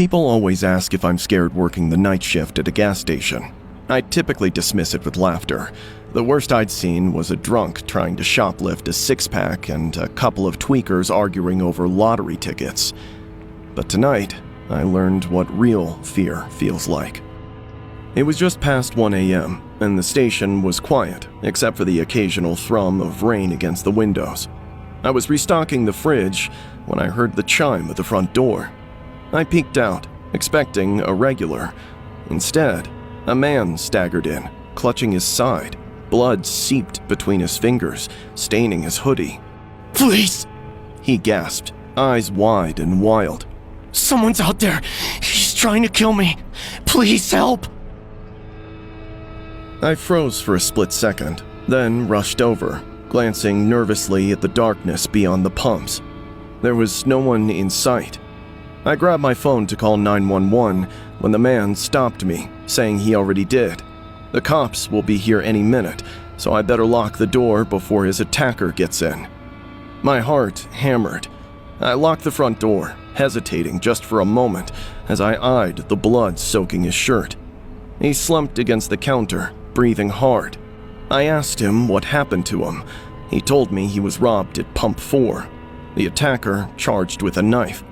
People always ask if I'm scared working the night shift at a gas station. I typically dismiss it with laughter. The worst I'd seen was a drunk trying to shoplift a six-pack and a couple of tweakers arguing over lottery tickets. But tonight, I learned what real fear feels like. It was just past 1 a.m., and the station was quiet, except for the occasional thrum of rain against the windows. I was restocking the fridge when I heard the chime at the front door. I peeked out, expecting a regular. Instead, a man staggered in, clutching his side. Blood seeped between his fingers, staining his hoodie. "Please!" he gasped, eyes wide and wild. "Someone's out there! He's trying to kill me! Please help!" I froze for a split second, then rushed over, glancing nervously at the darkness beyond the pumps. There was no one in sight. I grabbed my phone to call 911 when the man stopped me, saying he already did. The cops will be here any minute, so I better lock the door before his attacker gets in. My heart hammered. I locked the front door, hesitating just for a moment as I eyed the blood soaking his shirt. He slumped against the counter, breathing hard. I asked him what happened to him. He told me he was robbed at Pump 4. The attacker charged with a knife.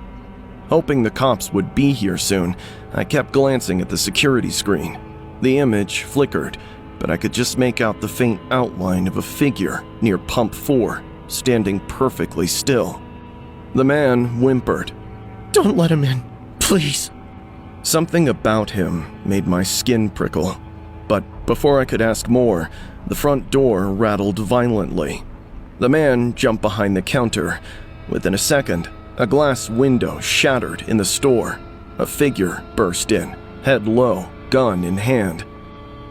Hoping the cops would be here soon, I kept glancing at the security screen. The image flickered, but I could just make out the faint outline of a figure near Pump 4, standing perfectly still. The man whimpered. "Don't let him in, please." Something about him made my skin prickle. But before I could ask more, the front door rattled violently. The man jumped behind the counter. Within a second, a glass window shattered in the store. A figure burst in, head low, gun in hand.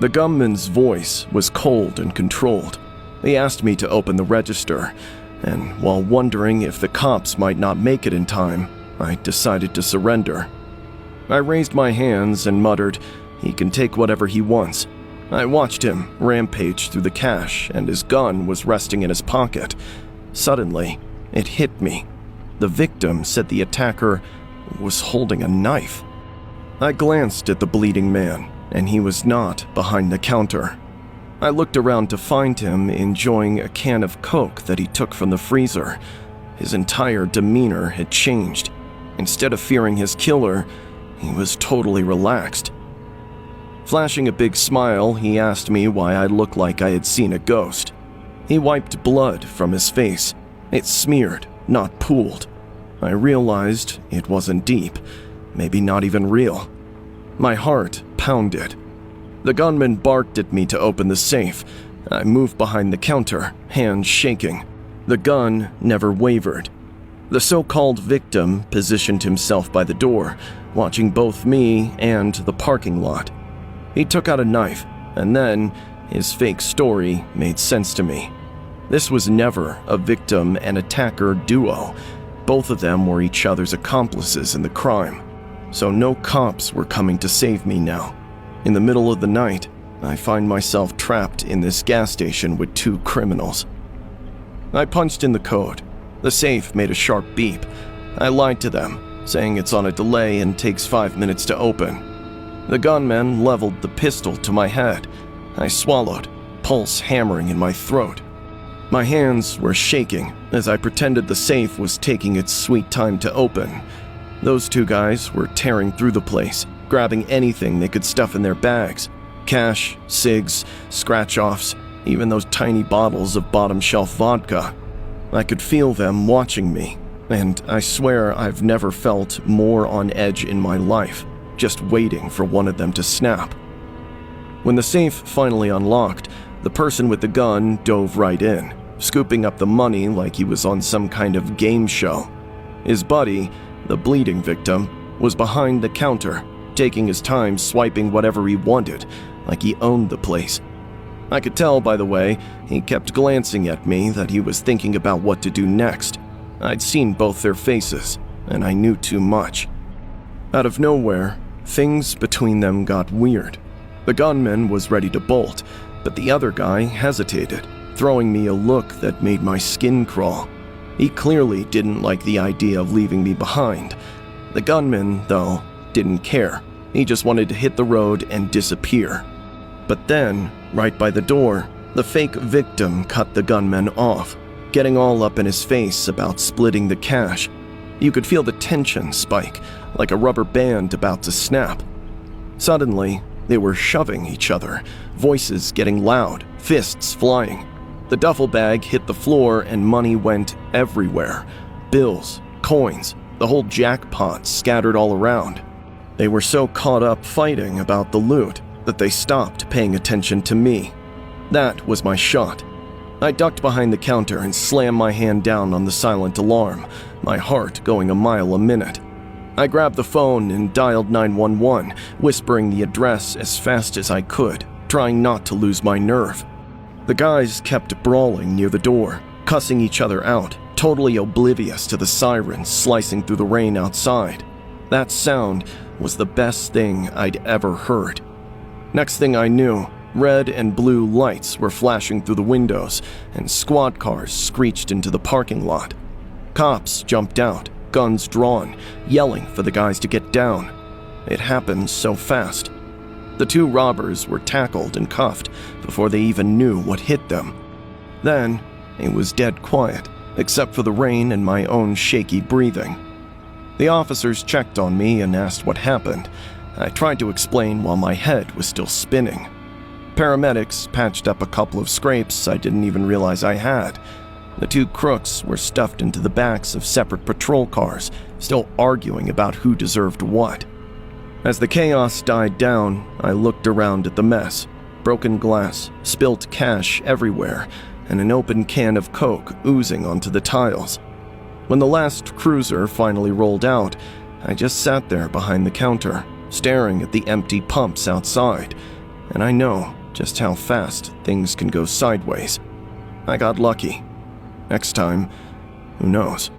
The gunman's voice was cold and controlled. He asked me to open the register, and while wondering if the cops might not make it in time, I decided to surrender. I raised my hands and muttered, "He can take whatever he wants." I watched him rampage through the cash, and his gun was resting in his pocket. Suddenly, it hit me. The victim said the attacker was holding a knife. I glanced at the bleeding man, and he was not behind the counter. I looked around to find him enjoying a can of Coke that he took from the freezer. His entire demeanor had changed. Instead of fearing his killer, he was totally relaxed. Flashing a big smile, he asked me why I looked like I had seen a ghost. He wiped blood from his face. It smeared, not pooled. I realized it wasn't deep, maybe not even real. My heart pounded. The gunman barked at me to open the safe. I moved behind the counter, hands shaking. The gun never wavered. The so-called victim positioned himself by the door, watching both me and the parking lot. He took out a knife, and then his fake story made sense to me. This was never a victim and attacker duo. Both of them were each other's accomplices in the crime. So no cops were coming to save me now. In the middle of the night, I find myself trapped in this gas station with two criminals. I punched in the code. The safe made a sharp beep. I lied to them, saying it's on a delay and takes 5 minutes to open. The gunman leveled the pistol to my head. I swallowed, pulse hammering in my throat. My hands were shaking as I pretended the safe was taking its sweet time to open. Those two guys were tearing through the place, grabbing anything they could stuff in their bags. Cash, cigs, scratch-offs, even those tiny bottles of bottom-shelf vodka. I could feel them watching me, and I swear I've never felt more on edge in my life, just waiting for one of them to snap. When the safe finally unlocked, the person with the gun dove right in, scooping up the money like he was on some kind of game show. His buddy, the bleeding victim, was behind the counter, taking his time swiping whatever he wanted, like he owned the place. I could tell, by the way, he kept glancing at me that he was thinking about what to do next. I'd seen both their faces, and I knew too much. Out of nowhere, things between them got weird. The gunman was ready to bolt, but the other guy hesitated, throwing me a look that made my skin crawl. He clearly didn't like the idea of leaving me behind. The gunman, though, didn't care. He just wanted to hit the road and disappear. But then, right by the door, the fake victim cut the gunman off, getting all up in his face about splitting the cash. You could feel the tension spike, like a rubber band about to snap. Suddenly, they were shoving each other, voices getting loud, fists flying. The duffel bag hit the floor and money went everywhere. Bills, coins, the whole jackpot scattered all around. They were so caught up fighting about the loot that they stopped paying attention to me. That was my shot. I ducked behind the counter and slammed my hand down on the silent alarm, my heart going a mile a minute. I grabbed the phone and dialed 911, whispering the address as fast as I could, trying not to lose my nerve. The guys kept brawling near the door, cussing each other out, totally oblivious to the sirens slicing through the rain outside. That sound was the best thing I'd ever heard. Next thing I knew, red and blue lights were flashing through the windows, and squad cars screeched into the parking lot. Cops jumped out, guns drawn, yelling for the guys to get down. It happened so fast. The two robbers were tackled and cuffed before they even knew what hit them. Then, it was dead quiet, except for the rain and my own shaky breathing. The officers checked on me and asked what happened. I tried to explain while my head was still spinning. Paramedics patched up a couple of scrapes I didn't even realize I had. The two crooks were stuffed into the backs of separate patrol cars, still arguing about who deserved what. As the chaos died down, I looked around at the mess. Broken glass, spilt cash everywhere, and an open can of Coke oozing onto the tiles. When the last cruiser finally rolled out, I just sat there behind the counter, staring at the empty pumps outside, and I know just how fast things can go sideways. I got lucky. Next time, who knows?